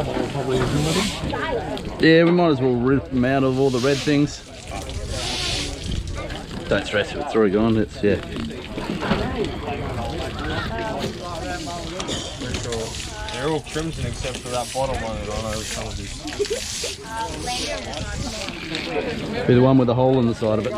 Probably Yeah, we might as well rip them out of all the red things. Don't stress it, it's already gone. It's, yeah. They're all crimson except for that bottom one. I don't know which one it is. Be the one with the hole in the side of it.